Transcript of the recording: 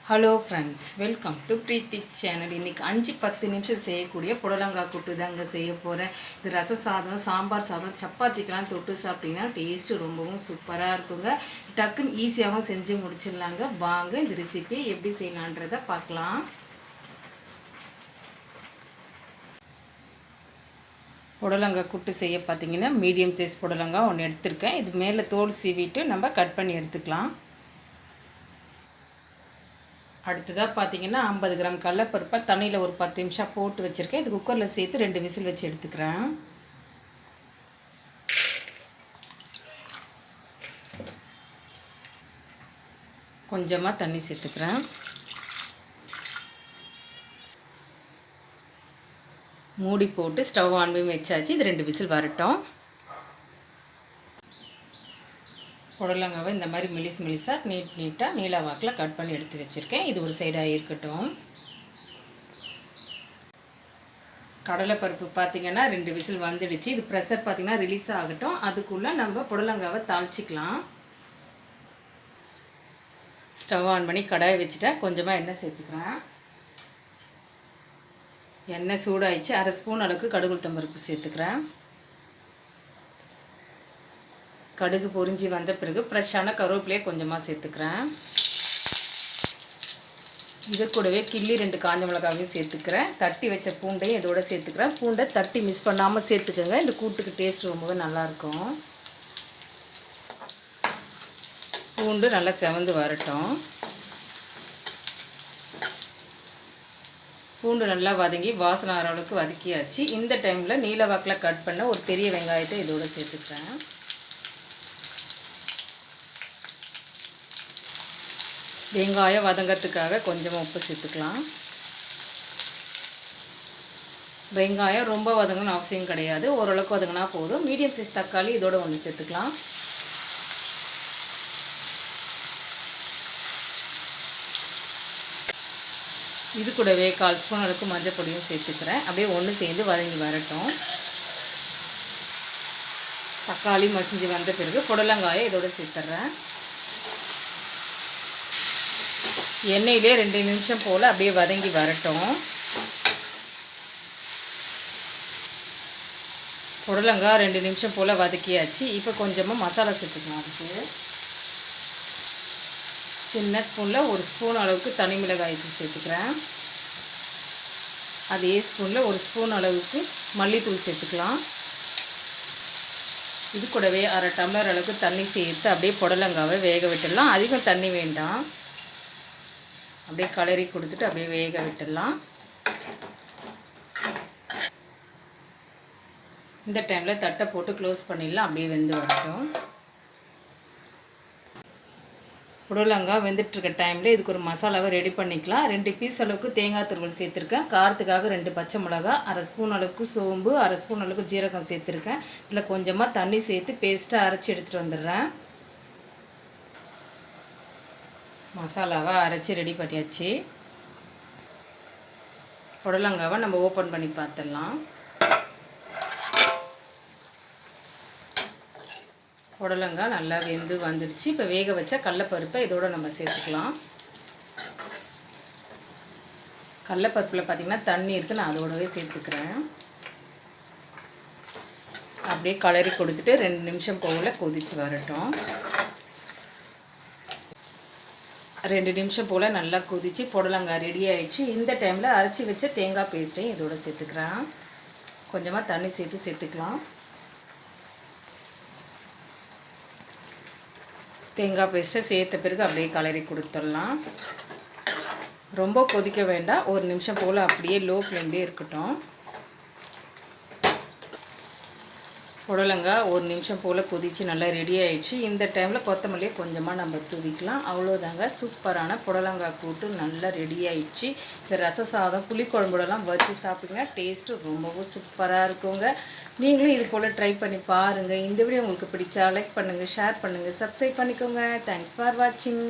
Hello friends, welcome to Preethi channel. இன்றைக்கி 5-10 நிமிஷம் செய்யக்கூடிய புடலங்காய் கூட்டு தாங்க செய்ய போகிறேன். இது ரச சாதம், சாம்பார் சாதம், சப்பாத்திக்கெலாம் தொட்டு சாப்பிட்டிங்கன்னா டேஸ்ட்டு ரொம்பவும் சூப்பராக இருக்குங்க. டக்குன்னு ஈஸியாகவும் செஞ்சு முடிச்சிடலாங்க. வாங்க இந்த ரெசிபி எப்படி செய்யலான்றதை பார்க்கலாம். புடலங்காய் கூட்டு செய்ய பார்த்திங்கன்னா மீடியம் சைஸ் புடலங்காய் ஒன்று எடுத்திருக்கேன். இது மேலே தோல் சீவிட்டு நம்ம கட் பண்ணி எடுத்துக்கலாம். அடுத்ததாக பார்த்தீங்கன்னா 50 கிராம் கடலைப்பருப்பை தண்ணியில் ஒரு 10 நிமிஷம் போட்டு வச்சுருக்கேன். இது குக்கரில் சேர்த்து 2 விசில் வச்சு எடுத்துக்கிறேன். கொஞ்சமாக தண்ணி சேர்த்துக்கிறேன். மூடி போட்டு ஸ்டவ் ஆன் பண்ணி வச்சாச்சு. இது 2 விசில் வரட்டும். புடலங்காவை இந்த மாதிரி மெலிசாக நீட்டாக நீல வாக்கில் கட் பண்ணி எடுத்து வச்சுருக்கேன். இது ஒரு சைடாக இருக்கட்டும். கடலைப்பருப்பு பார்த்திங்கன்னா 2 விசில் வந்துடுச்சு. இது ப்ரெஷர் பார்த்திங்கன்னா ரிலீஸ் ஆகட்டும். அதுக்குள்ளே நம்ம புடலங்காவை தாளிச்சிக்கலாம். ஸ்டவ் ஆன் பண்ணி கடாயை வச்சுட்டேன். கொஞ்சமாக எண்ணெய் சேர்த்துக்கிறேன். எண்ணெய் சூடாகிடுச்சு. 1/2 ஸ்பூன் அளவுக்கு கடுகு உளுத்தம் பருப்பு சேர்த்துக்கிறேன். கடுகு பொரிஞ்சு வந்த பிறகு ஃப்ரெஷ்ஷான கருவேப்பிலையை கொஞ்சமாக சேர்த்துக்கிறேன். இது கூடவே கிள்ளி 2 காஞ்ச மிளகாவையும் சேர்த்துக்கிறேன். தட்டி வச்ச பூண்டையும் இதோட சேர்த்துக்கிறேன். பூண்டை தட்டி மிஸ் பண்ணாமல் சேர்த்துக்கோங்க. இந்த கூட்டுக்கு டேஸ்ட் ரொம்பவே நல்லாயிருக்கும். பூண்டு நல்லா செவந்து வரட்டும். பூண்டு நல்லா வதங்கி வாசனை ஆகிற அளவுக்கு வதக்கியாச்சு. இந்த டைமில் நீல வாக்கில் கட் பண்ண ஒரு பெரிய வெங்காயத்தை இதோடு சேர்த்துக்கிறேன். வெங்காயம் வதங்கிறதுக்காக கொஞ்சமாக உப்பு சேர்த்துக்கலாம். வெங்காயம் ரொம்ப வதங்கணும்னு அவசியம் கிடையாது. ஓரளவுக்கு வதங்கினா போதும். மீடியம் சைஸ் தக்காளி இதோட ஒன்று சேர்த்துக்கலாம். இது கூடவே 1/4 ஸ்பூன் அளவுக்கு மஞ்சள் பொடியும் சேர்த்துக்கிறேன். அப்படியே ஒன்று சேர்ந்து வதங்கி வரட்டும். தக்காளி மசிஞ்சு வந்த பிறகு புடலங்காயை இதோட சேர்த்துட்றேன். எண்ணெயிலே 2 நிமிஷம் போல் அப்படியே வதங்கி வரட்டும். புடலங்காய் 2 நிமிஷம் போல் வதக்கியாச்சு. இப்போ கொஞ்சமாக மசாலா சேர்த்துக்கலாம். அதுக்கு சின்ன ஸ்பூனில் 1 ஸ்பூன் அளவுக்கு தனி மிளகாய் தூள் சேர்த்துக்கிறேன். அதே ஸ்பூனில் 1 ஸ்பூன் அளவுக்கு மல்லித்தூள் சேர்த்துக்கலாம். இது கூடவே 1/2 டம்ளர் அளவுக்கு தண்ணி சேர்த்து அப்படியே புடலங்காவை வேக விட்டுடலாம். அதிகம் தண்ணி வேண்டாம். அப்படியே கலரி கொடுத்துட்டு அப்படியே வேக விட்டுடலாம். இந்த டைமில் தட்டை போட்டு க்ளோஸ் பண்ணிடலாம். அப்படியே வெந்து வரட்டும். புடலங்காய் வெந்துட்டுருக்க டைமில் இதுக்கு ஒரு மசாலாவை ரெடி பண்ணிக்கலாம். 2 பீஸ் அளவுக்கு தேங்காய் துருவல் சேர்த்துருக்கேன். காரத்துக்காக 2 பச்சை மிளகா, 1/2 ஸ்பூன் அளவுக்கு சோம்பு, 1/2 ஸ்பூன் அளவுக்கு ஜீரகம் சேர்த்துருக்கேன். இதில் கொஞ்சமாக தண்ணி சேர்த்து பேஸ்ட்டாக அரைச்சி எடுத்துகிட்டு வந்துடுறேன். மசாலாவை அரைச்சி ரெடி பண்ணியாச்சு. புடலங்காவை நம்ம ஓப்பன் பண்ணி பார்த்துடலாம். புடலங்காய் நல்லா வெந்து வந்துடுச்சு. இப்போ வேக வச்ச கடலைப்பருப்பை இதோடு நம்ம சேர்த்துக்கலாம். கடலைப்பருப்பில் பார்த்திங்கன்னா தண்ணி இருக்குது. நான் அதோடவே சேர்த்துக்கிறேன். அப்படியே கலரி கொடுத்துட்டு 2 நிமிஷம் போல் கொதித்து வரட்டும். 2 நிமிஷம் போல் நல்லா கொதித்து புடலங்காய் ரெடி ஆகிடுச்சு. இந்த டைமில் அரைச்சி வச்ச தேங்காய் பேஸ்ட்டையும் இதோடு சேர்த்துக்கிறேன். கொஞ்சமாக தண்ணி சேர்த்துக்கலாம். தேங்காய் பேஸ்ட்டை சேர்த்த பிறகு அப்படியே கலரி கொடுத்துடலாம். ரொம்ப கொதிக்க வேண்டாம். 1 நிமிஷம் போல் அப்படியே லோ ஃப்ளேம்லேயே இருக்கட்டும். புடலங்காய் 1 நிமிஷம் போல் கொதித்து நல்லா ரெடி ஆகிடுச்சு. இந்த டைமில் கொத்தமல்லியை கொஞ்சமாக நம்ம தூவிக்கலாம். அவ்வளோதாங்க, சூப்பரான புடலங்காய் கூட்டு நல்லா ரெடி ஆகிடுச்சு. இந்த ரச சாதம், புளிக்குழம்புடலாம் வச்சு சாப்பிடுங்க. டேஸ்ட்டு ரொம்பவும் சூப்பராக இருக்குங்க. நீங்களும் இது போல் ட்ரை பண்ணி பாருங்கள். இந்த வீடியோ உங்களுக்கு பிடிச்சா லைக் பண்ணுங்கள், ஷேர் பண்ணுங்கள், சப்ஸ்கிரைப் பண்ணிக்கோங்க. தேங்க்ஸ் ஃபார் வாட்சிங்.